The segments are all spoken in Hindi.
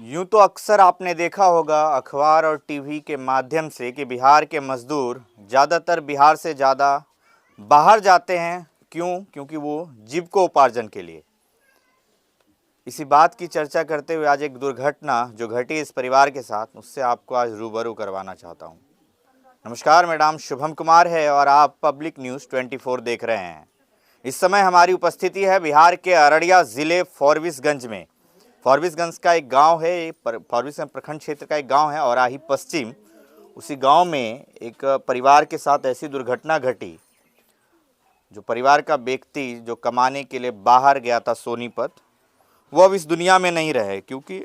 यूं तो अक्सर आपने देखा होगा अखबार और टीवी के माध्यम से कि बिहार के मजदूर ज़्यादातर बिहार से ज़्यादा बाहर जाते हैं। क्योंकि वो जीविकोपार्जन के लिए। इसी बात की चर्चा करते हुए आज एक दुर्घटना जो घटी इस परिवार के साथ, उससे आपको आज रूबरू करवाना चाहता हूं। नमस्कार, मेरा नाम शुभम कुमार है और आप पब्लिक न्यूज़ 24 देख रहे हैं। इस समय हमारी उपस्थिति है बिहार के अररिया ज़िले फॉरबिसगंज में। फॉरबिसगंज का एक गांव है, फॉरबिसगंज प्रखंड क्षेत्र का एक गांव है औराही पश्चिम। उसी गांव में एक परिवार के साथ ऐसी दुर्घटना घटी। जो परिवार का व्यक्ति जो कमाने के लिए बाहर गया था सोनीपत, वो अब इस दुनिया में नहीं रहे क्योंकि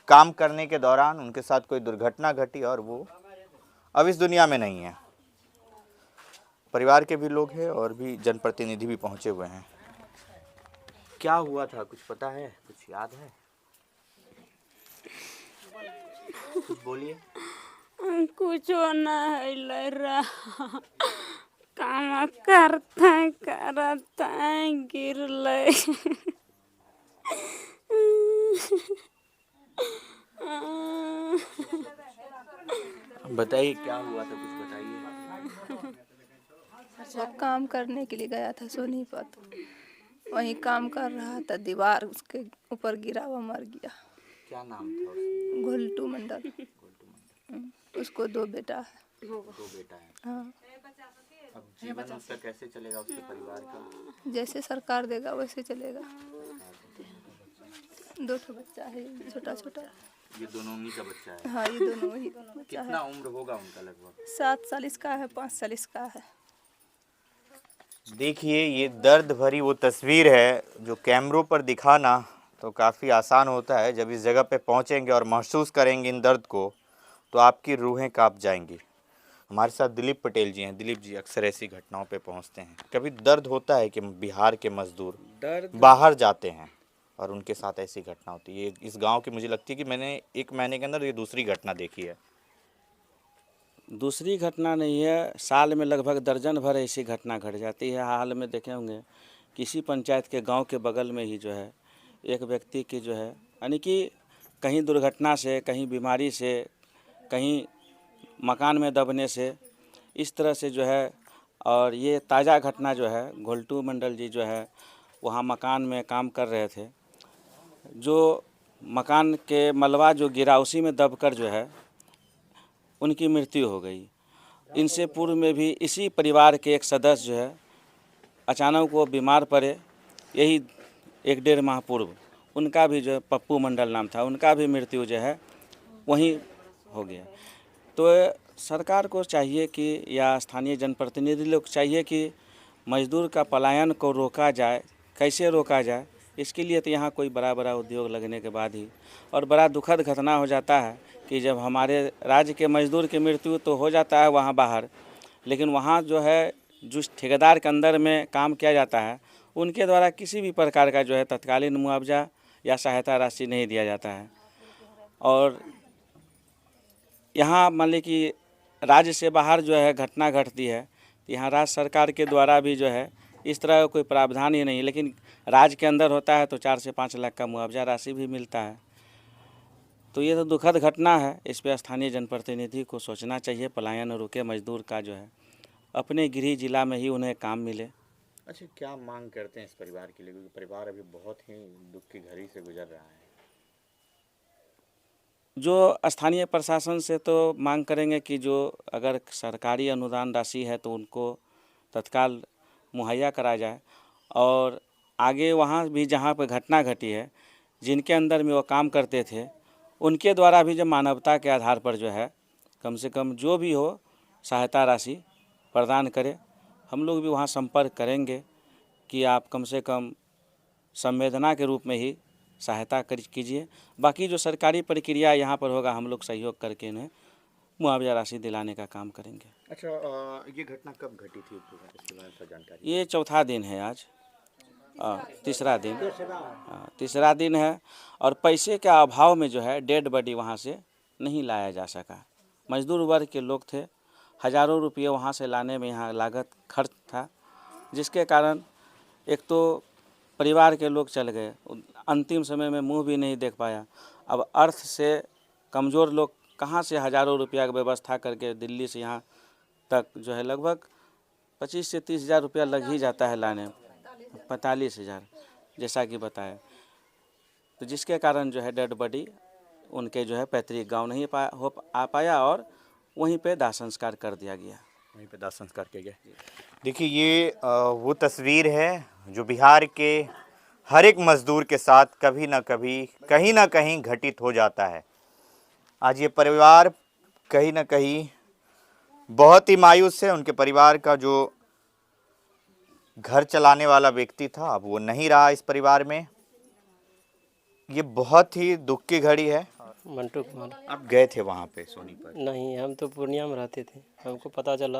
काम करने के दौरान उनके साथ कोई दुर्घटना घटी और वो अब इस दुनिया में नहीं है। परिवार के भी लोग हैं और भी जनप्रतिनिधि भी पहुंचे हुए हैं। क्या हुआ था, कुछ पता है, कुछ याद है? कुछ बोलिए। कुछ नहीं रहा, काम करता गिर ले। बताइए क्या हुआ था, कुछ बताइए। वो काम करने के लिए गया था सोनीपत। वहीं काम कर रहा था, दीवार उसके ऊपर गिरा, वो मर गया। क्या नाम था उसका? घोलटू मंडल। उसको 2 बेटा है। 2 बेटा है। हाँ, अब जीवन उसका कैसे चलेगा, उसके परिवार का? जैसे सरकार देगा वैसे चलेगा। 2 ठो बच्चा है, छोटा छोटा। ये दोनों उन्हीं का बच्चा है? हाँ, ये दोनों वही बच्चा कितना है। उम्र होगा उनका लगभग? 7 साल इसका है, 5 साल इसका है। देखिए, ये दर्द भरी वो तस्वीर है जो कैमरों पर दिखाना तो काफ़ी आसान होता है। जब इस जगह पे पहुंचेंगे और महसूस करेंगे इन दर्द को तो आपकी रूहें कांप जाएंगी। हमारे साथ दिलीप पटेल जी हैं। दिलीप जी अक्सर ऐसी घटनाओं पे पहुंचते हैं। कभी दर्द होता है कि बिहार के मजदूर बाहर जाते हैं और उनके साथ ऐसी घटना होती है? इस गांव की मुझे लगती है कि मैंने 1 महीने के अंदर ये दूसरी घटना देखी है। दूसरी घटना नहीं है, साल में लगभग दर्जन भर ऐसी घटना घट जाती है। हाल में देखे होंगे किसी पंचायत के गांव के बगल में ही जो है एक व्यक्ति की जो है यानी कि कहीं दुर्घटना से, कहीं बीमारी से, कहीं मकान में दबने से, इस तरह से जो है। और ये ताज़ा घटना जो है, घोलटू मंडल जी जो है वहाँ मकान में काम कर रहे थे। जो मकान के मलबा जो गिरा उसी में दबकर जो है उनकी मृत्यु हो गई। इनसे पूर्व में भी इसी परिवार के एक सदस्य जो है अचानक वो बीमार पड़े। यही 1 डेढ़ माह पूर्व उनका भी जो है, पप्पू मंडल नाम था, उनका भी मृत्यु जो है वहीं हो गया। तो सरकार को चाहिए कि या स्थानीय जनप्रतिनिधि लोग चाहिए कि मजदूर का पलायन को रोका जाए। कैसे रोका जाए, इसके लिए तो यहाँ कोई बड़ा बड़ा उद्योग लगने के बाद ही। और बड़ा दुखद घटना हो जाता है कि जब हमारे राज्य के मजदूर की मृत्यु तो हो जाता है वहाँ बाहर, लेकिन वहाँ जो है जिस ठेकेदार के अंदर में काम किया जाता है उनके द्वारा किसी भी प्रकार का जो है तत्कालीन मुआवजा या सहायता राशि नहीं दिया जाता है। और यहाँ मान ली कि राज्य से बाहर जो है घटना घटती है, यहाँ राज्य सरकार के द्वारा भी जो है इस तरह का कोई प्रावधान ही नहीं, लेकिन राज्य के अंदर होता है तो 4 से 5 लाख का मुआवजा राशि भी मिलता है। तो ये तो दुखद घटना है। इस पर स्थानीय जनप्रतिनिधि को सोचना चाहिए, पलायन रुके मजदूर का जो है अपने गृह जिला में ही उन्हें काम मिले। अच्छा, क्या मांग करते हैं इस परिवार के लिए, क्योंकि परिवार अभी बहुत ही दुख की घड़ी से गुजर रहा है? जो स्थानीय प्रशासन से तो मांग करेंगे कि जो अगर सरकारी अनुदान राशि है तो उनको तत्काल मुहैया करा जाए। और आगे वहाँ भी जहाँ पर घटना घटी है, जिनके अंदर में वो काम करते थे, उनके द्वारा भी जो मानवता के आधार पर जो है कम से कम जो भी हो सहायता राशि प्रदान करे। हम लोग भी वहाँ संपर्क करेंगे कि आप कम से कम संवेदना के रूप में ही सहायता कीजिए। बाकी जो सरकारी प्रक्रिया यहाँ पर होगा हम लोग सहयोग करके इन्हें मुआवजा राशि दिलाने का काम करेंगे। अच्छा, ये घटना कब घटी थी, इसके बारे में जानकारी? ये चौथा दिन है आज, तीसरा दिन है। और पैसे के अभाव में जो है डेड बॉडी वहाँ से नहीं लाया जा सका। मजदूर वर्ग के लोग थे, हज़ारों रुपये वहाँ से लाने में यहाँ लागत खर्च था, जिसके कारण एक तो परिवार के लोग चल गए, अंतिम समय में मुंह भी नहीं देख पाया। अब अर्थ से कमज़ोर लोग कहाँ से हज़ारों रुपया की व्यवस्था करके दिल्ली से यहाँ तक जो है लगभग 25 से 30 हज़ार रुपया लग ही जाता है लाने, 45,000 जैसा कि बताया। तो जिसके कारण जो है डेड बॉडी उनके जो है पैतृक गांव नहीं आ पाया और वहीं पे दाह संस्कार कर दिया गया। वहीं पे दाह संस्कार किया गया। देखिए ये वो तस्वीर है जो बिहार के हर एक मजदूर के साथ कभी ना कभी कहीं ना कहीं घटित हो जाता है। आज ये परिवार कहीं ना कहीं बहुत ही मायूस है। उनके परिवार का जो घर चलाने वाला व्यक्ति था अब वो नहीं रहा इस परिवार में। ये बहुत ही दुख की घड़ी है। मंटू कुमार। आप गए थे वहाँ पे सोनीपत? नहीं, हम तो पूर्णिया में रहते थे। हमको पता चला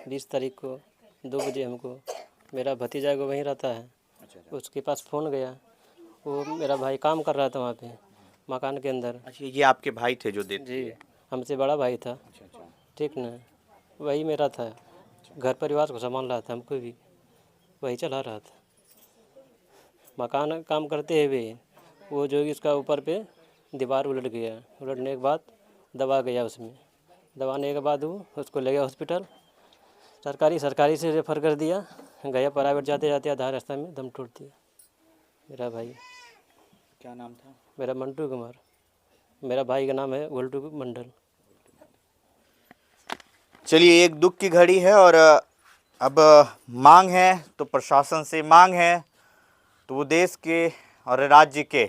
20 तारीख को 2 बजे हमको, मेरा भतीजा को वहीं रहता है, उसके पास फ़ोन गया। वो मेरा भाई काम कर रहा था वहाँ पे मकान के अंदर। अच्छा, ये आपके भाई थे जो देते? जी, हमसे बड़ा भाई था। ठीक ना, वही मेरा था, घर परिवार को संभाल रहा था, हमको भी वही चला रहा था। मकान काम करते हुए वो जो इसका ऊपर पे दीवार उलट गया। उलटने के बाद दबा गया, उसमें दबाने के बाद वो उसको ले गया हॉस्पिटल। सरकारी से रेफ़र कर दिया गया, प्राइवेट जाते जाते आधा रास्ता में दम तोड़ दिया मेरा भाई। क्या नाम था? मेरा मंटू कुमार, मेरा भाई का नाम है गोल्टू मंडल। चलिए, एक दुख की घड़ी है और अब मांग है तो प्रशासन से मांग है तो वो देश के और राज्य के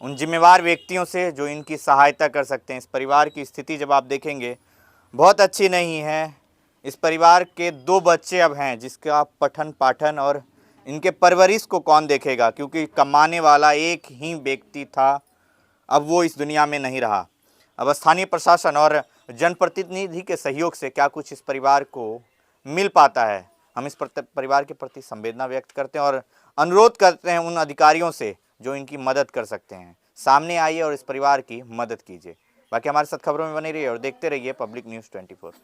उन जिम्मेवार व्यक्तियों से जो इनकी सहायता कर सकते हैं। इस परिवार की स्थिति जब आप देखेंगे बहुत अच्छी नहीं है। इस परिवार के 2 बच्चे अब हैं जिसका पठन पाठन और इनके परवरिश को कौन देखेगा, क्योंकि कमाने वाला एक ही व्यक्ति था, अब वो इस दुनिया में नहीं रहा। अब स्थानीय प्रशासन और जनप्रतिनिधि के सहयोग से क्या कुछ इस परिवार को मिल पाता है, हम इस परिवार के प्रति संवेदना व्यक्त करते हैं और अनुरोध करते हैं उन अधिकारियों से जो इनकी मदद कर सकते हैं, सामने आइए और इस परिवार की मदद कीजिए। बाकी हमारे साथ खबरों में बने रहिए और देखते रहिए पब्लिक न्यूज़ 24।